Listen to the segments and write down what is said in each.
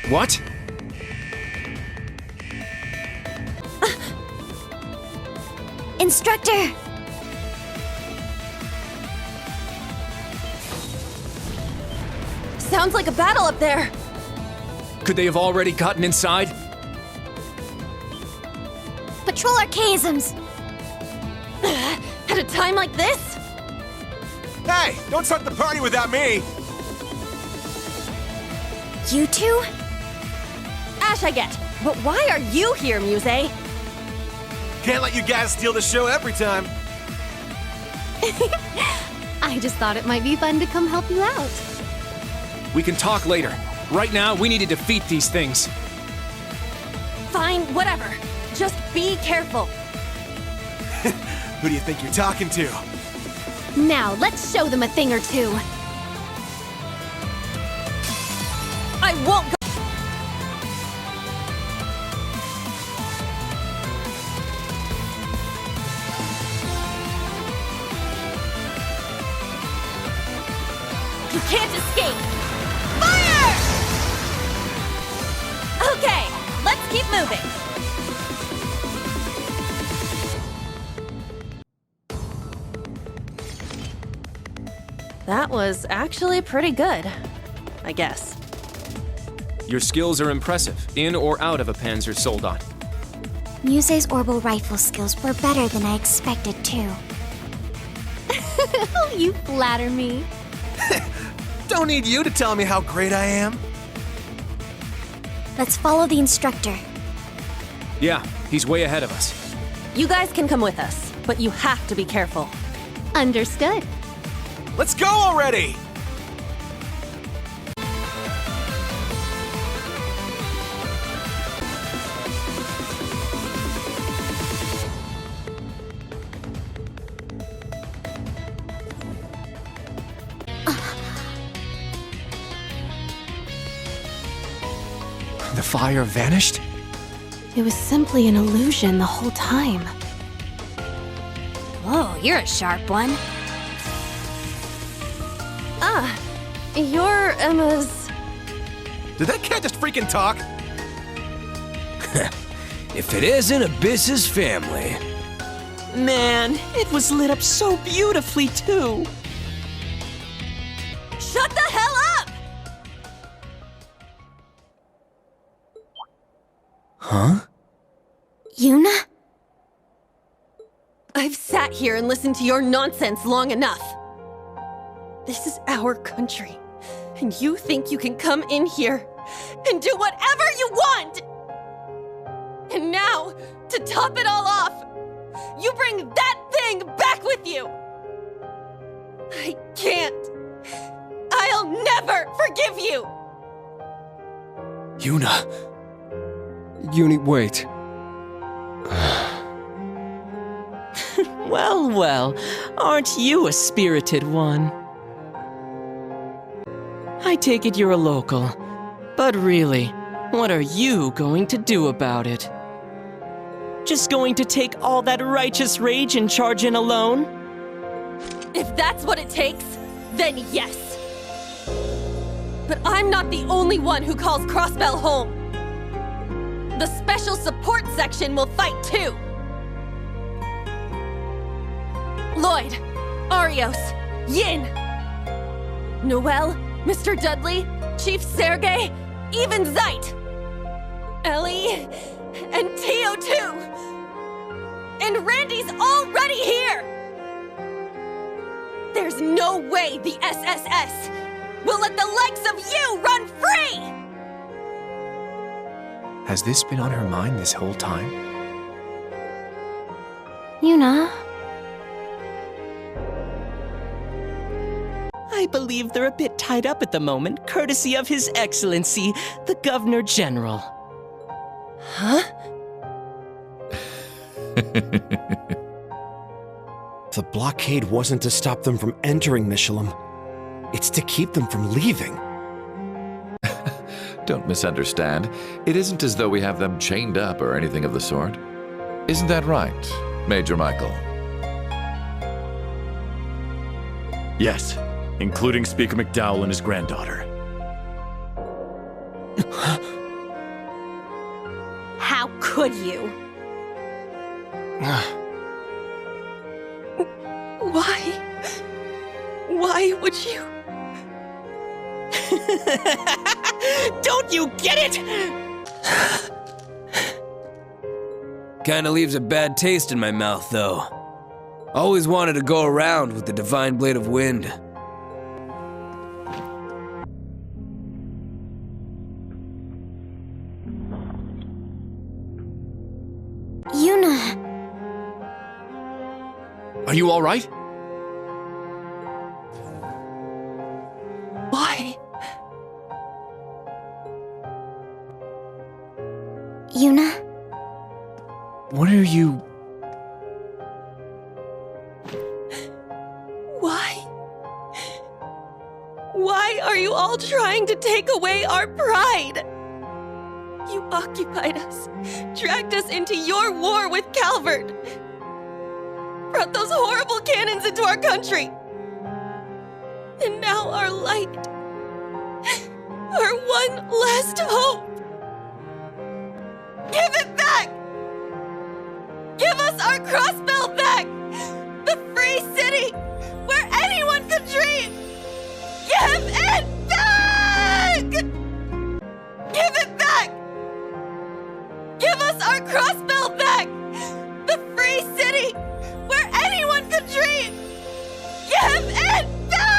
What? Instructor! Sounds like a battle up there. Could they have already gotten inside? Patrol archaisms! At a time like this? Hey, don't start the party without me! You two? Ash, I get. But why are you here, Muse? Can't let you guys steal the show every time. I just thought it might be fun to come help you out. We can talk later. Right now, we need to defeat these things. Fine, whatever. Just be careful. Who do you think you're talking to? Now, let's show them a thing or two. I won't go. You can't escape! Fire! Okay, let's keep moving. That was actually pretty good, I guess. Your skills are impressive, in or out of a Panzer Soldat. Muse's orbital rifle skills were better than I expected, too. Oh, you flatter me. Don't need you to tell me how great I am. Let's follow the instructor. Yeah, he's way ahead of us. You guys can come with us, but you have to be careful. Understood. Let's go already! The fire vanished? It was simply an illusion the whole time. Whoa, you're a sharp one. Ah, you're Emma's... Did that cat just freaking talk? If it isn't Abyss's family. Man, it was lit up so beautifully, too. Shut the hell up! Huh? Juna? I've sat here and listened to your nonsense long enough. This is our country, and you think you can come in here and do whatever you want! And now, to top it all off, you bring that thing back with you! I can't. I'll never forgive you! Juna. Uni, wait. Well, well, aren't you a spirited one? I take it you're a local. But really, what are you going to do about it? Just going to take all that righteous rage and charge in alone? If that's what it takes, then yes. But I'm not the only one who calls Crossbell home. The special support section will fight too. Lloyd, Arios, Yin, Noel, Mr. Dudley, Chief Sergei, even Zeit, Ellie, and Tio too. And Randy's already here. There's no way the SSS will let the likes of you run free! Has this been on her mind this whole time? Juna? I believe they're a bit tied up at the moment, courtesy of His Excellency, the Governor General. Huh? The blockade wasn't to stop them from entering Michelin. It's to keep them from leaving. Don't misunderstand. It isn't as though we have them chained up or anything of the sort. Isn't that right, Major Michael? Yes, including Speaker McDowell and his granddaughter. could you? Why would you? Don't you get it? Kinda leaves a bad taste in my mouth, though. Always wanted to go around with the Divine Blade of Wind. Juna! Are you all right? Why? Juna? What are you... Why are you all trying to take away our pride? You occupied us, dragged us into your war with Calvert, brought those horrible cannons into our country. And now our light, our one last hope. Give it back! Give us our Crossbell back! The free city where anyone could dream! Give it back! Give it back! Give us our Crossbell back! The free city where anyone could dream! Give it back!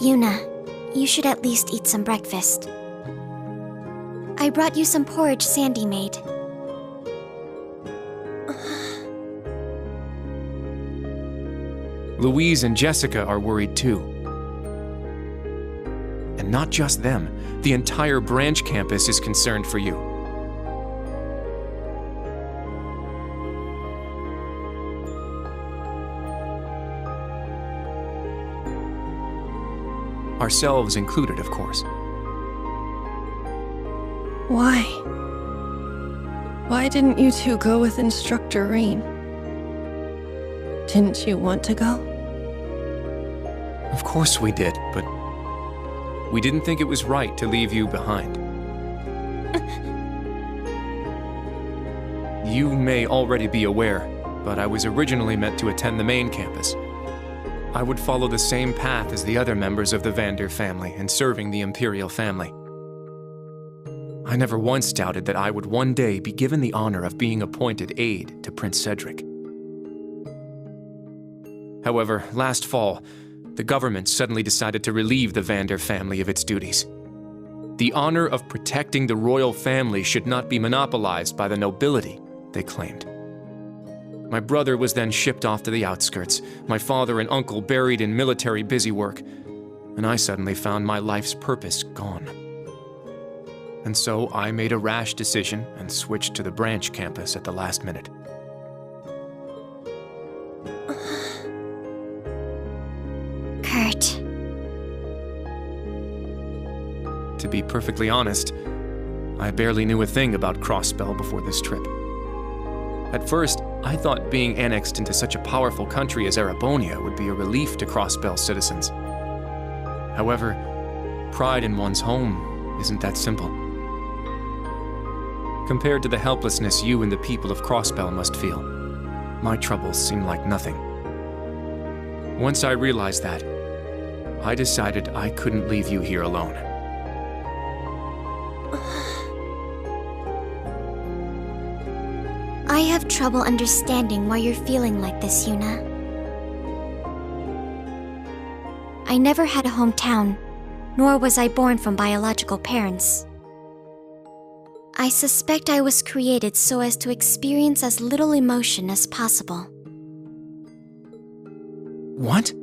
Juna, you should at least eat some breakfast. I brought you some porridge Sandy made. Louise and Jessica are worried too. And not just them. The entire branch campus is concerned for you. Ourselves included, of course. Why? Why didn't you two go with Instructor Rain? Didn't you want to go? Of course we did, but we didn't think it was right to leave you behind. You may already be aware, but I was originally meant to attend the main campus. I would follow the same path as the other members of the Vander family in serving the Imperial family. I never once doubted that I would one day be given the honor of being appointed aide to Prince Cedric. However, last fall, the government suddenly decided to relieve the Vander family of its duties. The honor of protecting the royal family should not be monopolized by the nobility, they claimed. My brother was then shipped off to the outskirts, my father and uncle buried in military busy work, and I suddenly found my life's purpose gone. And so I made a rash decision and switched to the branch campus at the last minute. Kurt. To be perfectly honest, I barely knew a thing about Crossbell before this trip. At first, I thought being annexed into such a powerful country as Erebonia would be a relief to Crossbell citizens. However, pride in one's home isn't that simple. Compared to the helplessness you and the people of Crossbell must feel, my troubles seem like nothing. Once I realized that, I decided I couldn't leave you here alone. I have trouble understanding why you're feeling like this, Juna. I never had a hometown, nor was I born from biological parents. I suspect I was created so as to experience as little emotion as possible. What?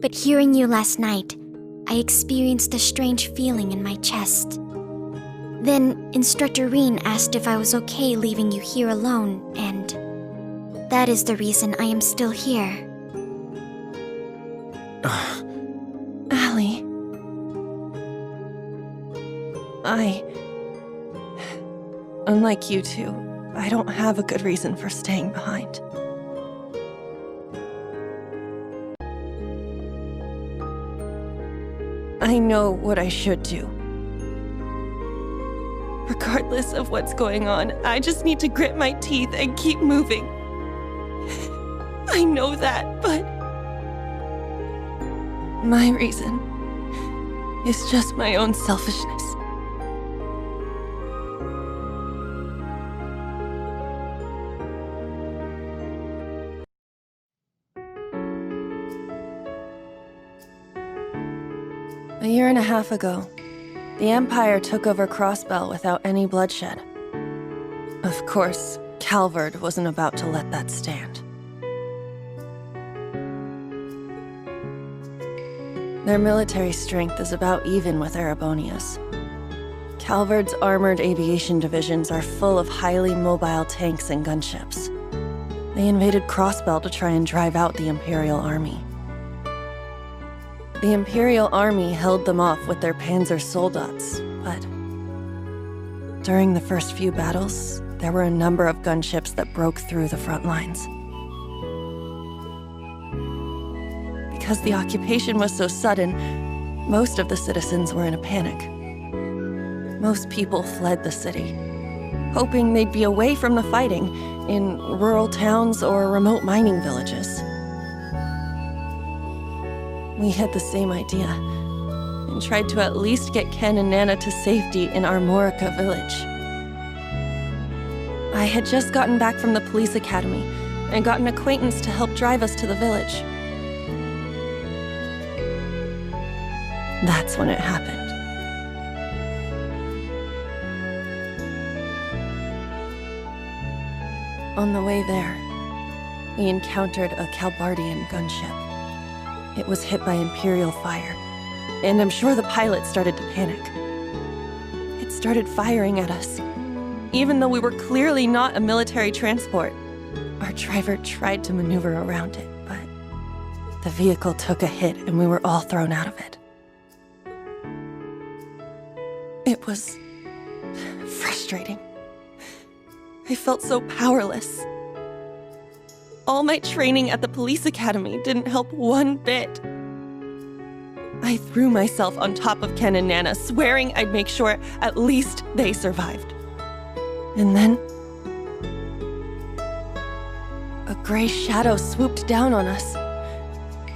But hearing you last night, I experienced a strange feeling in my chest. Then Instructor Reen asked if I was okay leaving you here alone, and that is the reason I am still here. Allie. Unlike you two, I don't have a good reason for staying behind. I know what I should do. Regardless of what's going on, I just need to grit my teeth and keep moving. I know that, but my reason is just my own selfishness. A year and a half ago, the Empire took over Crossbell without any bloodshed. Of course, Calvard wasn't about to let that stand. Their military strength is about even with Erebonia's. Calvard's armored aviation divisions are full of highly mobile tanks and gunships. They invaded Crossbell to try and drive out the Imperial Army. The Imperial Army held them off with their Panzer Soldats, but during the first few battles, there were a number of gunships that broke through the front lines. Because the occupation was so sudden, most of the citizens were in a panic. Most people fled the city, hoping they'd be away from the fighting in rural towns or remote mining villages. We had the same idea, and tried to at least get Ken and Nana to safety in Armorica village. I had just gotten back from the police academy, and got an acquaintance to help drive us to the village. That's when it happened. On the way there, we encountered a Calbardian gunship. It was hit by Imperial fire, and I'm sure the pilot started to panic. It started firing at us, even though we were clearly not a military transport. Our driver tried to maneuver around it, but the vehicle took a hit and we were all thrown out of it. It was frustrating. I felt so powerless. All my training at the police academy didn't help one bit. I threw myself on top of Ken and Nana, swearing I'd make sure at least they survived. And then a gray shadow swooped down on us.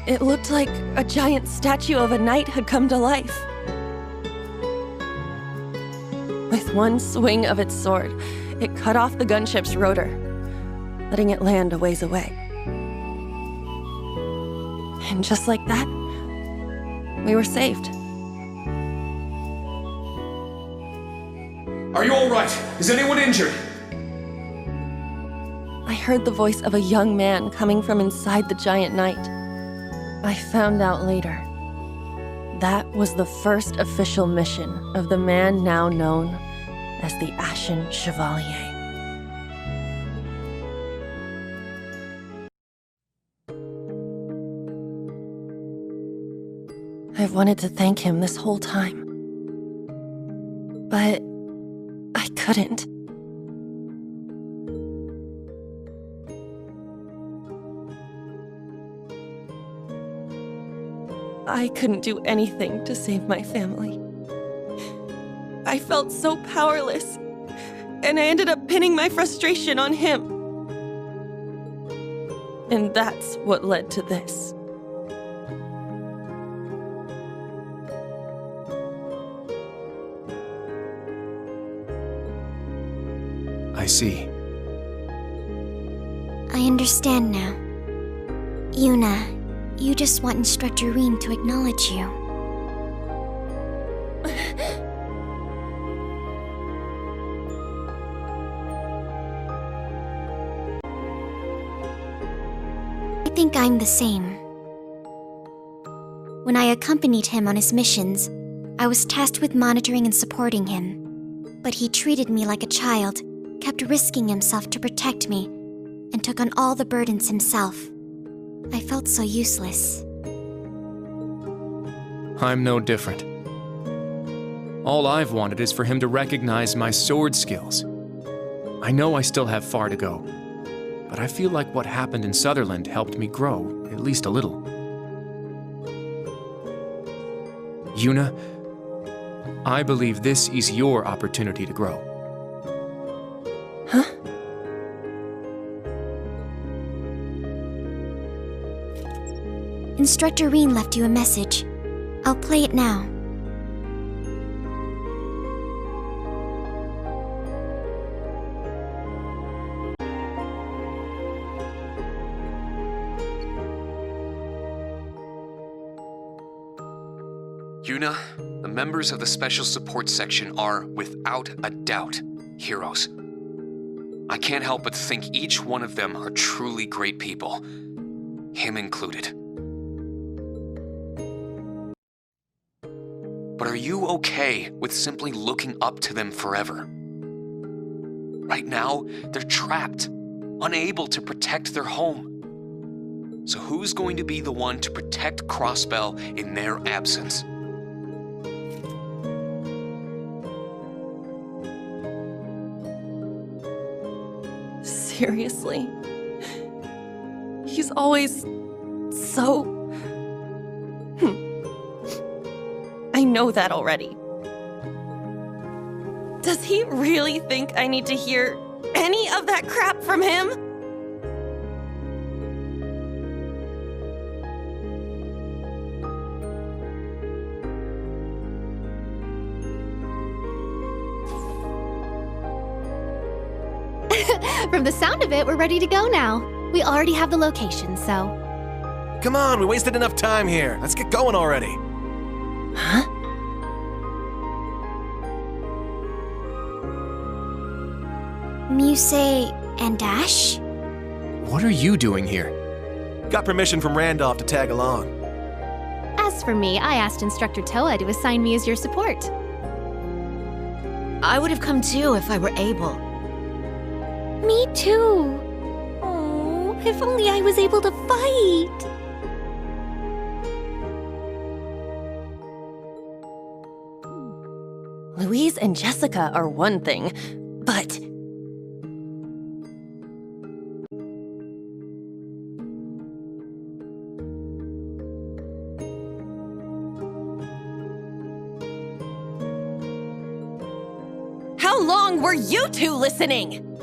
It looked like a giant statue of a knight had come to life. With one swing of its sword, it cut off the gunship's rotor, letting it land a ways away. And just like that, we were saved. Are you all right? Is anyone injured? I heard the voice of a young man coming from inside the giant knight. I found out later. That was the first official mission of the man now known as the Ashen Chevalier. I've wanted to thank him this whole time. But I couldn't. I couldn't do anything to save my family. I felt so powerless, and I ended up pinning my frustration on him. And that's what led to this. I see. I understand now. Juna, you just want Instructor Reen to acknowledge you. I think I'm the same. When I accompanied him on his missions, I was tasked with monitoring and supporting him. But he treated me like a child, kept risking himself to protect me, and took on all the burdens himself. I felt so useless. I'm no different. All I've wanted is for him to recognize my sword skills. I know I still have far to go, but I feel like what happened in Sutherland helped me grow, at least a little. Juna, I believe this is your opportunity to grow. Huh? Instructor Reen left you a message. I'll play it now. Juna, the members of the Special Support Section are, without a doubt, heroes. I can't help but think each one of them are truly great people, him included. But are you okay with simply looking up to them forever? Right now, they're trapped, unable to protect their home. So who's going to be the one to protect Crossbell in their absence? Seriously? He's always so... I know that already. Does he really think I need to hear any of that crap from him? From the sound of it, we're ready to go now. We already have the location, so... Come on, we wasted enough time here. Let's get going already. Huh? Muse and Dash? What are you doing here? Got permission from Randolph to tag along. As for me, I asked Instructor Toa to assign me as your support. I would have come too if I were able. Me too. Oh, if only I was able to fight. Louise and Jessica are one thing, but... How long were you two listening?